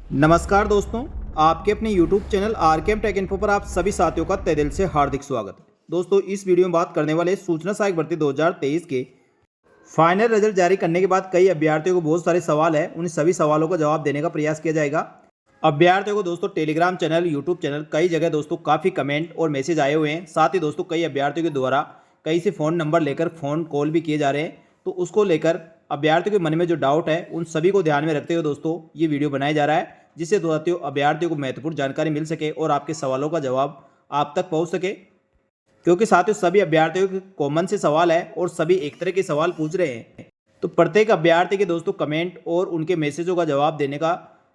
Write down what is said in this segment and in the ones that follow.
नमस्कार दोस्तों, आपके अपने YouTube channel RKM take info पर आप सभी साथियों का तहे दिल से हार्दिक स्वागत है। दोस्तों, इस वीडियो में बात करने वाले सूचना सहायक भर्ती 2023 के फाइनल रिजल्ट जारी करने के बाद कई अभ्यर्थियों को बहुत सारे सवाल है, उन सभी सवालों का जवाब देने का प्रयास किया जाएगा। अभ्यर्थियों को दोस्तों टेलीग्राम चैनल, यूट्यूब चैनल, कई जगह दोस्तों काफ़ी कमेंट और मैसेज आए हुए हैं। साथ ही दोस्तों कई अभ्यर्थियों के द्वारा कई से फ़ोन नंबर लेकर फ़ोन कॉल भी किए जा रहे हैं, तो उसको लेकर अभ्यर्थियों के मन में जो डाउट है उन सभी को ध्यान में रखते हुए दोस्तों ये वीडियो बनाया जा रहा है, जिससे दोस्तों अभ्यर्थियों को महत्वपूर्ण जानकारी मिल सके और आपके सवालों का जवाब आप तक पहुंच सके। क्योंकि साथियों सभी अभ्यर्थियों के कॉमन से सवाल है और सभी एक तरह के सवाल पूछ रहे हैं, तो प्रत्येक अभ्यर्थी के दोस्तों कमेंट और उनके मैसेजों का जवाब देने का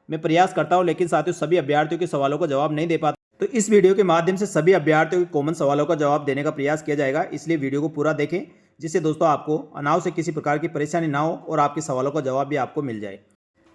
मैं प्रयास करता हूं, लेकिन साथियों सभी अभ्यर्थियों के सवालों का जवाब नहीं दे पाता। तो इस वीडियो के माध्यम से सभी अभ्यर्थियों के कॉमन सवालों का जवाब देने का प्रयास किया जाएगा, इसलिए वीडियो को पूरा देखें, जिससे दोस्तों आपको अनावश्यक किसी प्रकार की परेशानी ना हो और आपके सवालों का जवाब भी आपको मिल जाए।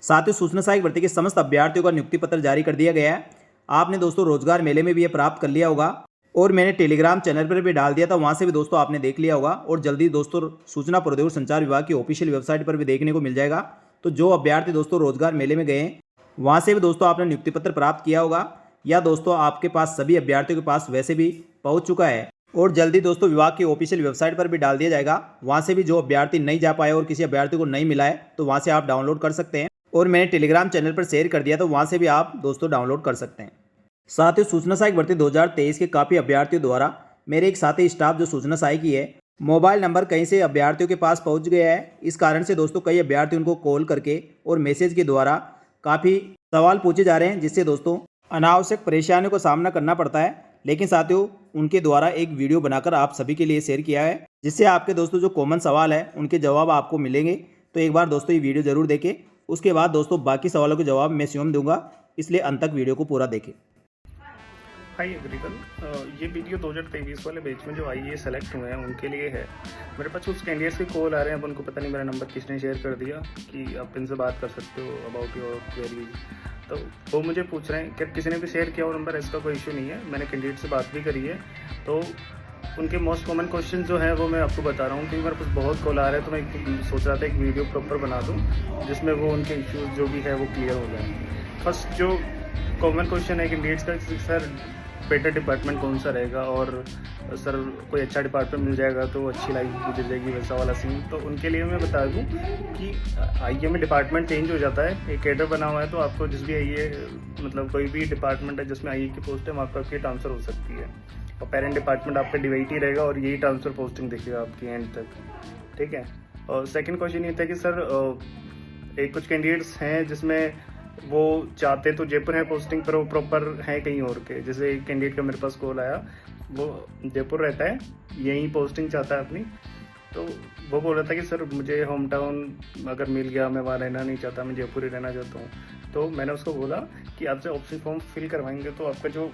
साथ ही सूचना सहायक भर्ती के समस्त अभ्यर्थियों का नियुक्ति पत्र जारी कर दिया गया है। आपने दोस्तों रोजगार मेले में भी ये प्राप्त कर लिया होगा और मैंने टेलीग्राम चैनल पर भी डाल दिया था, वहां से भी दोस्तों आपने देख लिया होगा और जल्दी दोस्तों सूचना प्रौद्योगिकी संचार विभाग की ऑफिशियल वेबसाइट पर भी देखने को मिल जाएगा। तो जो अभ्यर्थी दोस्तों रोजगार मेले में गए हैं वहां से भी दोस्तों आपने नियुक्ति पत्र प्राप्त किया होगा, या दोस्तों आपके पास सभी अभ्यर्थियों के पास वैसे भी पहुंच चुका है और जल्दी दोस्तों विभाग की ऑफिशियल वेबसाइट पर भी डाल दिया जाएगा। वहां से भी जो अभ्यर्थी नहीं जा पाए और किसी अभ्यर्थी को नहीं मिला है तो वहां से आप डाउनलोड कर सकते हैं, और मैंने टेलीग्राम चैनल पर शेयर कर दिया तो वहां से भी आप दोस्तों डाउनलोड कर सकते हैं। साथ ही सूचना सहायक भर्ती 2023 के काफ़ी अभ्यर्थियों द्वारा मेरे एक साथी स्टाफ जो सूचना सहायक ही है, मोबाइल नंबर कहीं से अभ्यर्थियों के पास पहुंच गया है। इस कारण से दोस्तों कई अभ्यर्थी उनको कॉल करके और मैसेज के द्वारा काफ़ी सवाल पूछे जा रहे हैं, जिससे दोस्तों अनावश्यक परेशानियों का सामना करना पड़ता है। लेकिन साथियों उनके द्वारा एक वीडियो बनाकर आप सभी के लिए शेयर किया है, जिससे आपके दोस्तों जो कॉमन सवाल है उनके जवाब आपको मिलेंगे। तो एक बार दोस्तों ये वीडियो जरूर देखें, उसके बाद दोस्तों बाकी सवालों के जवाब मैं स्वयं दूंगा, इसलिए अंत तक वीडियो को पूरा देखें। हाय एवरीवन, ये वीडियो 2023 वाले बैच में जो आईएएस सेलेक्ट हुए हैं उनके लिए है। मेरे पास कुछ कैंडिडेट्स के कॉल आ रहे हैं, अब उनको पता नहीं मेरा नंबर किसने शेयर कर दिया कि आप इनसे बात कर सकते हो अबाउट योर क्वेरीज। तो वो मुझे पूछ रहे हैं कि किसी ने भी शेयर किया हो नंबर, इसका कोई इशू नहीं है, मैंने कैंडिडेट से बात भी करी है। तो उनके मोस्ट कॉमन क्वेश्चन जो है वो मैं आपको बता रहा हूँ, क्योंकि मेरे पास बहुत कॉल आ रहे हैं, तो मैं सोच रहा था एक वीडियो प्रॉपर बना दूँ जिसमें वो उनके इश्यूज़ जो भी है वो क्लियर हो जाए। फर्स्ट जो कॉमन क्वेश्चन है कैंडिडेट्स का, सर बेटर डिपार्टमेंट कौन सा रहेगा, और सर कोई अच्छा डिपार्टमेंट मिल जाएगा तो अच्छी लाइफ गुजर जाएगी, वैसा वाला सीन। तो उनके लिए मैं बता दूं कि आईए में डिपार्टमेंट चेंज हो जाता है, एक कैडर बना हुआ है, तो आपको जिस भी आईए मतलब कोई भी डिपार्टमेंट है जिसमें आईए की पोस्ट है वहाँ पर आपकी ट्रांसफ़र हो सकती है, और पेरेंट डिपार्टमेंट आपका डिवाइट ही रहेगा और यही ट्रांसफ़र पोस्टिंग दिखेगा आपकी एंड तक, ठीक है। और सेकेंड क्वेश्चन ये था कि सर एक कुछ कैंडिडेट्स हैं जिसमें वो चाहते तो जयपुर है पोस्टिंग, पर वो प्रॉपर है कहीं और के। जैसे एक कैंडिडेट का मेरे पास कॉल आया, वो जयपुर रहता है, यहीं पोस्टिंग चाहता है अपनी। तो वो बोल रहा था कि सर मुझे होम टाउन अगर मिल गया, मैं वहाँ रहना नहीं चाहता, मैं जयपुर ही रहना चाहता हूँ। तो मैंने उसको बोला कि आपसे ऑप्शन फॉर्म फिल करवाएंगे तो आपका जो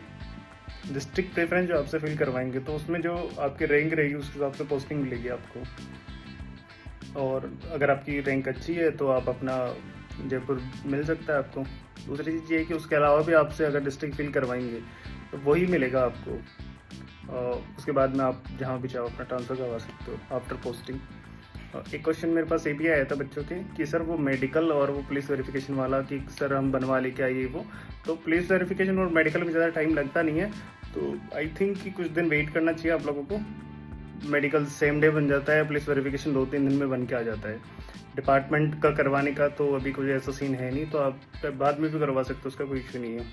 डिस्ट्रिक्ट प्रेफरेंस जो आपसे फिल करवाएंगे तो उसमें जो आपकी रैंक रहेगी उस हिसाब से पोस्टिंग मिलेगी आपको, और अगर आपकी रैंक अच्छी है तो आप अपना जयपुर मिल सकता है आपको। दूसरी चीज़ ये है कि उसके अलावा भी आपसे अगर डिस्ट्रिक्ट फिल करवाएंगे तो वही मिलेगा आपको, उसके बाद में आप जहाँ भी चाहो अपना ट्रांसफ़र करवा सकते हो आफ्टर पोस्टिंग। एक क्वेश्चन मेरे पास ये भी आया था बच्चों के कि सर वो मेडिकल और वो पुलिस वेरिफिकेशन वाला, कि सर हम बनवा ले क्या ये वो। तो पुलिस वेरिफिकेशन और मेडिकल में ज़्यादा टाइम लगता नहीं है, तो आई थिंक कि कुछ दिन वेट करना चाहिए आप लोगों को। मेडिकल सेम डे बन जाता है, पुलिस वेरिफिकेशन 2-3 दिन में बन के आ जाता है। डिपार्टमेंट का करवाने का तो अभी कोई ऐसा सीन है नहीं, तो आप बाद में भी करवा सकते हो, उसका कोई इशू नहीं है।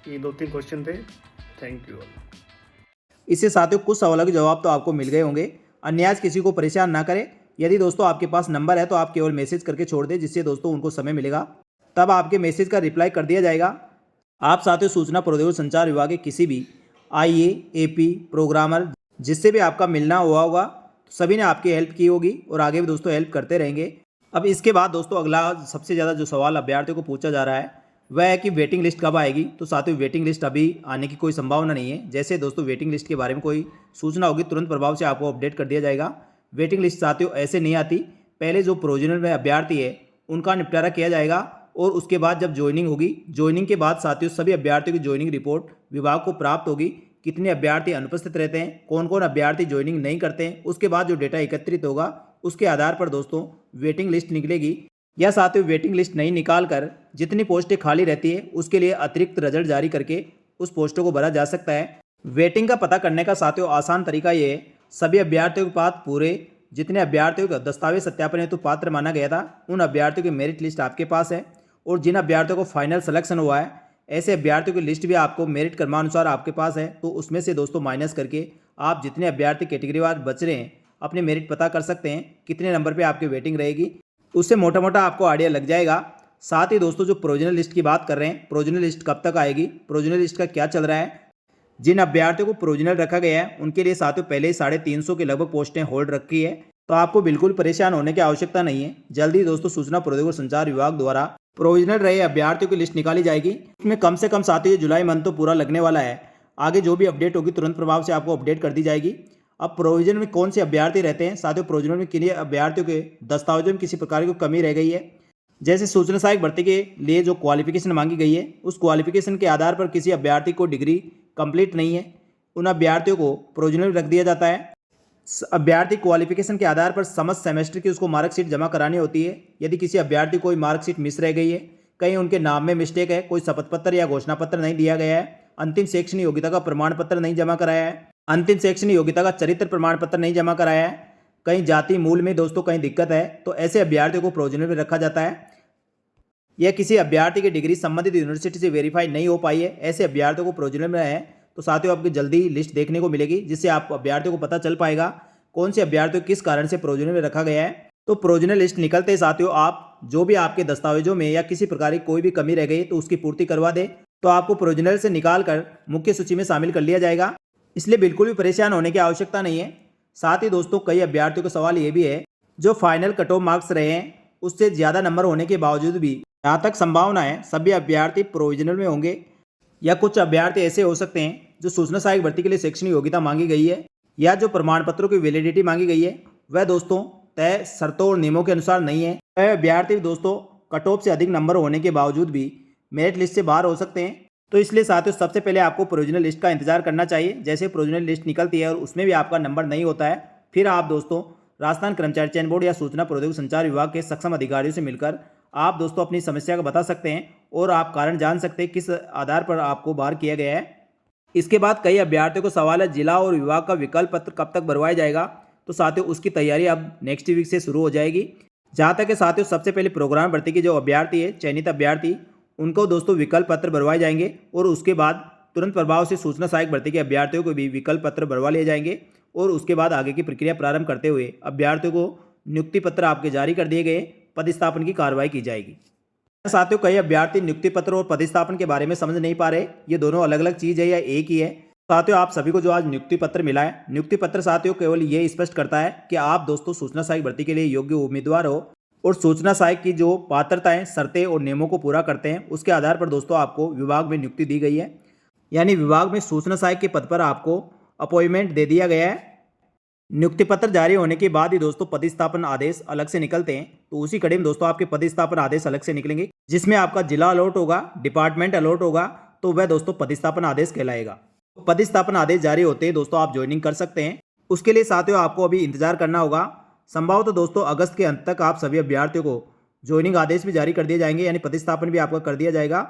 ये 2-3 क्वेश्चन थे, थैंक यू ऑल। इससे साथियों कुछ सवालों के जवाब तो आपको मिल गए होंगे, अन्यथा किसी को परेशान ना करें। यदि दोस्तों आपके पास नंबर है तो आप केवल मैसेज करके छोड़ दें, जिससे दोस्तों उनको समय मिलेगा तब आपके मैसेज का रिप्लाई कर दिया जाएगा। आप साथियों सूचना प्रौद्योगिकी संचार विभाग के किसी भी आईए, एपी, प्रोग्रामर जिससे भी आपका मिलना हुआ होगा, तो सभी ने आपकी हेल्प की होगी और आगे भी दोस्तों हेल्प करते रहेंगे। अब इसके बाद दोस्तों अगला सबसे ज़्यादा जो सवाल अभ्यर्थियों को पूछा जा रहा है वह है कि वेटिंग लिस्ट कब आएगी। तो साथियों वेटिंग लिस्ट अभी आने की कोई संभावना नहीं है। जैसे दोस्तों वेटिंग लिस्ट के बारे में कोई सूचना होगी तुरंत प्रभाव से आपको अपडेट कर दिया जाएगा। वेटिंग लिस्ट साथियों ऐसे नहीं आती, पहले जो प्रोविजनल में अभ्यर्थी है उनका निपटारा किया जाएगा और उसके बाद जब ज्वाइनिंग होगी, ज्वाइनिंग के बाद साथियों सभी अभ्यर्थियों की ज्वाइनिंग रिपोर्ट विभाग को प्राप्त होगी। कितने अभ्यर्थी अनुपस्थित रहते हैं, कौन कौन अभ्यर्थी ज्वाइनिंग नहीं करते हैं, उसके बाद जो डेटा एकत्रित होगा उसके आधार पर दोस्तों वेटिंग लिस्ट निकलेगी। या साथियों वेटिंग लिस्ट नहीं निकाल कर जितनी पोस्टें खाली रहती है उसके लिए अतिरिक्त रिजल्ट जारी करके उस पोस्टों को भरा जा सकता है। वेटिंग का पता करने का साथियों आसान तरीका ये है, सभी अभ्यर्थियों के पास पूरे जितने अभ्यर्थियों का दस्तावेज सत्यापन हेतु पात्र माना गया था उन अभ्यर्थियों की मेरिट लिस्ट आपके पास है, और जिन अभ्यर्थियों को फाइनल सिलेक्शन हुआ है ऐसे अभ्यर्थियों की लिस्ट भी आपको मेरिट क्रमानुसार आपके पास है। तो उसमें से दोस्तों माइनस करके आप जितने अभ्यर्थी कैटेगरी वार बच रहे हैं अपने मेरिट पता कर सकते हैं, कितने नंबर पे आपकी वेटिंग रहेगी, उससे मोटा मोटा आपको आइडिया लग जाएगा। साथ ही दोस्तों जो प्रोविजनल लिस्ट की बात कर रहे हैं, प्रोविजनल लिस्ट कब तक आएगी, प्रोविजनल लिस्ट का क्या चल रहा है, जिन अभ्यर्थियों को प्रोविजनल रखा गया है उनके लिए साथियों पहले ही 350 के लगभग पोस्टें होल्ड रखी है, तो आपको बिल्कुल परेशान होने की आवश्यकता नहीं है। जल्दी दोस्तों सूचना प्रौद्योगिकी और संचार विभाग द्वारा प्रोविजनल रहे अभ्यर्थियों की लिस्ट निकाली जाएगी। इसमें कम से कम साथियों जुलाई मंथ तो पूरा लगने वाला है, आगे जो भी अपडेट होगी तुरंत प्रभाव से आपको अपडेट कर दी जाएगी। अब प्रोविजन में कौन से अभ्यर्थी रहते हैं साथियों, प्रोविजनल में किन्हीं अभ्यर्थियों के दस्तावेजों में किसी प्रकार की कमी रह गई है, जैसे सूचना सहायक भर्ती के लिए जो क्वालिफिकेशन मांगी गई है उस क्वालिफिकेशन के आधार पर किसी अभ्यर्थी को डिग्री कंप्लीट नहीं है, उन अभ्यर्थियों को प्रोविजनल रख दिया जाता है। अभ्यर्थी क्वालिफिकेशन के आधार पर समस्त सेमेस्टर की उसको मार्कशीट जमा करानी होती है। यदि किसी अभ्यर्थी कोई मार्कशीट मिस रह गई है, कहीं उनके नाम में मिस्टेक है, कोई शपथ पत्र या घोषणा पत्र नहीं दिया गया है, अंतिम शैक्षणिक योग्यता का प्रमाण पत्र नहीं जमा कराया है, अंतिम शैक्षणिक योग्यता का चरित्र प्रमाण पत्र नहीं जमा कराया है, कहीं जाति मूल में दोस्तों कहीं दिक्कत है, तो ऐसे अभ्यर्थियों को प्रोविजनल में रखा जाता है। या किसी अभ्यर्थी की डिग्री संबंधित यूनिवर्सिटी से वेरीफाई नहीं हो पाई है, ऐसे अभ्यर्थियों को प्रोविजनल में है, तो साथियों आपकी जल्दी लिस्ट देखने को मिलेगी, जिससे आप अभ्यर्थियों को पता चल पाएगा कौन से अभ्यर्थियों किस कारण से प्रोविजनल में रखा गया है। तो प्रोविजनल लिस्ट निकलते ही साथियों आप जो भी आपके दस्तावेजों में या किसी प्रकार की कोई भी कमी रह गई तो उसकी पूर्ति करवा दे, तो आपको प्रोविजनल से निकाल कर मुख्य सूची में शामिल कर लिया जाएगा, इसलिए बिल्कुल भी परेशान होने की आवश्यकता नहीं है। साथ ही दोस्तों कई अभ्यर्थियों का सवाल ये भी है, जो फाइनल कट ऑफ मार्क्स रहे हैं उससे ज़्यादा नंबर होने के बावजूद भी जहाँ तक संभावना है सभी अभ्यर्थी प्रोविजनल में होंगे, या कुछ अभ्यर्थी ऐसे हो सकते हैं जो सूचना सहायक भर्ती के लिए शैक्षणिक योग्यता मांगी गई है या जो प्रमाण पत्रों की वैलिडिटी मांगी गई है वह दोस्तों तय शर्तों और नियमों के अनुसार नहीं है। वह अभ्यर्थी दोस्तों कट ऑफ से अधिक नंबर होने के बावजूद भी मेरिट लिस्ट से बाहर हो सकते हैं। तो इसलिए साथियों सबसे पहले आपको प्रोविजनल लिस्ट का इंतजार करना चाहिए। जैसे प्रोविजनल लिस्ट निकलती है और उसमें भी आपका नंबर नहीं होता है, फिर आप दोस्तों राजस्थान कर्मचारी चयन बोर्ड या सूचना प्रौद्योगिकी संचार विभाग के सक्षम अधिकारियों से मिलकर आप दोस्तों अपनी समस्या को बता सकते हैं और आप कारण जान सकते हैं किस आधार पर आपको बाहर किया गया है। इसके बाद कई अभ्यर्थियों को सवाल है जिला और विभाग का विकल्प पत्र कब तक भरवाया जाएगा, तो साथियों उसकी तैयारी अब नेक्स्ट वीक से शुरू हो जाएगी। जहाँ तक कि साथियों सबसे पहले प्रोग्राम भर्ती के जो अभ्यर्थी है चयनित अभ्यर्थी उनको दोस्तों विकल्प पत्र भरवाए जाएंगे और उसके बाद तुरंत प्रभाव से सूचना सहायक भर्ती के अभ्यर्थियों को भी विकल्प पत्र भरवा लिए जाएंगे और उसके बाद आगे की प्रक्रिया प्रारंभ करते हुए अभ्यर्थियों को नियुक्ति पत्र आपके जारी कर दिए गए पदस्थापन की कार्रवाई की जाएगी। साथियों कई अभ्यर्थी नियुक्ति पत्र और पदस्थापन के बारे में समझ नहीं पा रहे, ये दोनों अलग अलग चीज़ है या एक ही है। साथियों आप सभी को जो आज नियुक्ति पत्र मिला है, नियुक्ति पत्र साथियों केवल ये स्पष्ट करता है कि आप दोस्तों सूचना सहायक भर्ती के लिए योग्य उम्मीदवार हो और सूचना सहायक की जो पात्रताएं शर्तें और नियमों को पूरा करते हैं उसके आधार पर दोस्तों आपको विभाग में नियुक्ति दी गई है, यानी विभाग में सूचना सहायक के पद पर आपको अपॉइंटमेंट दे दिया गया है। नियुक्ति पत्र जारी होने के बाद ही दोस्तों पदस्थापन आदेश अलग से निकलते हैं, तो उसी कड़ी में दोस्तों आपके पदस्थापन आदेश अलग से निकलेंगे जिसमें आपका जिला अलॉट होगा, डिपार्टमेंट अलॉट होगा, तो वह दोस्तों पदस्थापन आदेश कहलाएगा। पदस्थापन आदेश जारी होते हैं दोस्तों आप ज्वाइनिंग कर सकते हैं। उसके लिए साथियों आपको अभी इंतजार करना होगा। संभवतः दोस्तों अगस्त के अंत तक आप सभी अभ्यर्थियों को ज्वाइनिंग आदेश भी जारी कर दिए जाएंगे, यानी पदस्थापन भी आपका कर दिया जाएगा।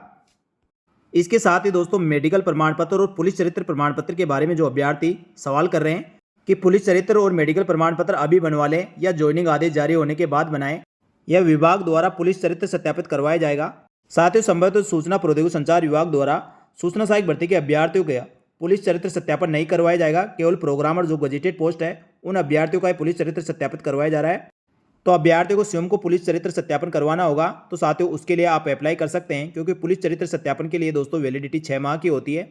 इसके साथ ही दोस्तों मेडिकल प्रमाण पत्र और पुलिस चरित्र प्रमाण पत्र के बारे में जो अभ्यर्थी सवाल कर रहे हैं कि पुलिस चरित्र और मेडिकल प्रमाण पत्र अभी बनवा लें या ज्वाइनिंग आदेश जारी होने के बाद बनाएं, यह विभाग द्वारा पुलिस चरित्र सत्यापित करवाया जाएगा। साथ ही संबंधित सूचना प्रौद्योगिकी संचार विभाग द्वारा सूचना सहायक भर्ती के अभ्यर्थियों का पुलिस चरित्र सत्यापन नहीं करवाया जाएगा। केवल प्रोग्रामर जो गजेटेड पोस्ट है उन अभ्यर्थियों का पुलिस चरित्र सत्यापित करवाया जा रहा है। तो अभ्यर्थियों को स्वयं को पुलिस चरित्र सत्यापन करवाना होगा, तो साथियों उसके लिए आप अप्लाई कर सकते हैं, क्योंकि पुलिस चरित्र सत्यापन के लिए दोस्तों वैलिडिटी 6 माह की होती है।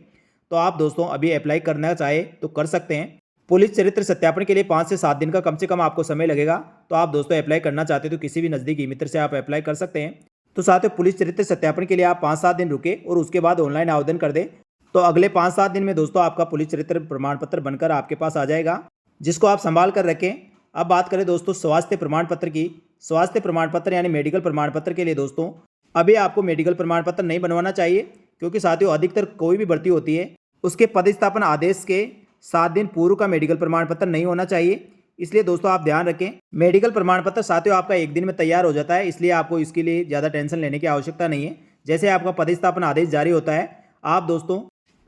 तो आप दोस्तों अभी अप्लाई करना चाहे तो कर सकते हैं। पुलिस चरित्र सत्यापन के लिए 5 से 7 दिन का कम से कम आपको समय लगेगा। तो आप दोस्तों अप्लाई करना चाहते हो तो किसी भी नज़दीकी मित्र से आप अप्लाई कर सकते हैं। तो साथियों पुलिस चरित्र सत्यापन के लिए आप 5-7 दिन रुके और उसके बाद ऑनलाइन आवेदन कर दें, तो अगले 5-7 दिन में दोस्तों आपका पुलिस चरित्र प्रमाण पत्र बनकर आपके पास आ जाएगा, जिसको आप संभाल कर रखें। अब बात करें दोस्तों स्वास्थ्य प्रमाण पत्र की। स्वास्थ्य प्रमाण पत्र यानी मेडिकल प्रमाण पत्र के लिए दोस्तों अभी आपको मेडिकल प्रमाण पत्र नहीं बनवाना चाहिए, क्योंकि साथियों अधिकतर कोई भी भर्ती होती है उसके पदस्थापन आदेश के 7 दिन पूर्व का मेडिकल प्रमाण पत्र नहीं होना चाहिए। इसलिए दोस्तों आप ध्यान रखें, मेडिकल प्रमाण पत्र साथियों आपका 1 दिन में तैयार हो जाता है, इसलिए आपको इसके लिए ज़्यादा टेंशन लेने की आवश्यकता नहीं है। जैसे आपका पदस्थापन आदेश जारी होता है, आप दोस्तों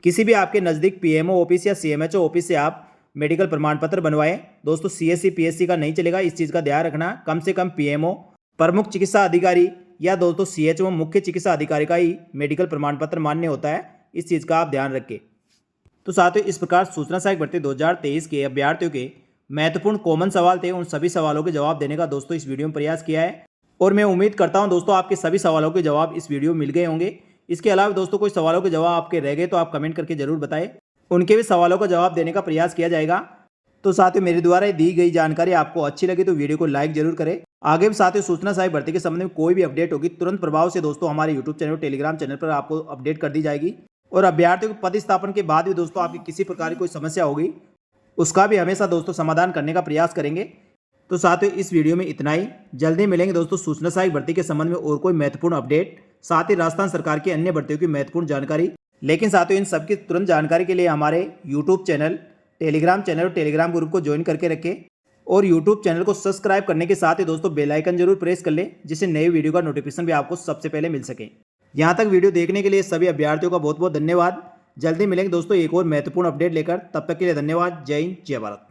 किसी भी आपके नज़दीक पीएमओ ऑफिस या सीएमएचओ ऑफिस से आप मेडिकल प्रमाण पत्र बनवाएं। दोस्तों सीएससी पीएससी का नहीं चलेगा, इस चीज़ का ध्यान रखना। कम से कम पीएमओ, प्रमुख चिकित्सा अधिकारी या दोस्तों सीएचओ मुख्य चिकित्सा अधिकारी का ही मेडिकल प्रमाण पत्र मान्य होता है, इस चीज़ का आप ध्यान रखें। तो साथियों, इस प्रकार सूचना सहायक भर्ती 2023 के अभ्यर्थियों के महत्वपूर्ण कॉमन सवाल थे, उन सभी सवालों के जवाब देने का दोस्तों इस वीडियो में प्रयास किया है और मैं उम्मीद करता हूं दोस्तों आपके सभी सवालों के जवाब इस वीडियो में मिल गए होंगे। इसके अलावा दोस्तों कोई सवालों के जवाब आपके रह गए तो आप कमेंट करके जरूर बताएं, उनके भी सवालों का जवाब देने का प्रयास किया जाएगा। तो साथियों, मेरे द्वारा दी गई जानकारी आपको अच्छी लगी तो वीडियो को लाइक जरूर करें। आगे भी साथियों सूचना सहायक भर्ती के संबंध में कोई भी अपडेट होगी तुरंत प्रभाव से दोस्तों हमारे यूट्यूब चैनल और टेलीग्राम चैनल पर आपको अपडेट कर दी जाएगी। और अभ्यर्थियों के पदस्थापन के बाद भी दोस्तों आपकी किसी प्रकार की कोई समस्या होगी उसका भी हमेशा दोस्तों समाधान करने का प्रयास करेंगे। तो साथियों, इस वीडियो में इतना ही। जल्दी मिलेंगे दोस्तों सूचना सहायक भर्ती के संबंध में और कोई महत्वपूर्ण अपडेट, साथ ही राजस्थान सरकार की अन्य भर्तियों की महत्वपूर्ण जानकारी। लेकिन साथियों, इन सबकी तुरंत जानकारी के लिए हमारे यूट्यूब चैनल, टेलीग्राम चैनल और टेलीग्राम ग्रुप को ज्वाइन करके रखें और यूट्यूब चैनल को सब्सक्राइब करने के साथ ही दोस्तों बेल आइकन जरूर प्रेस कर लें, जिससे नए वीडियो का नोटिफिकेशन भी आपको सबसे पहले मिल सके। यहाँ तक वीडियो देखने के लिए सभी अभ्यर्थियों का बहुत बहुत धन्यवाद। जल्दी मिलेंगे दोस्तों एक और महत्वपूर्ण अपडेट लेकर, तब तक के लिए धन्यवाद। जय हिंद, जय भारत।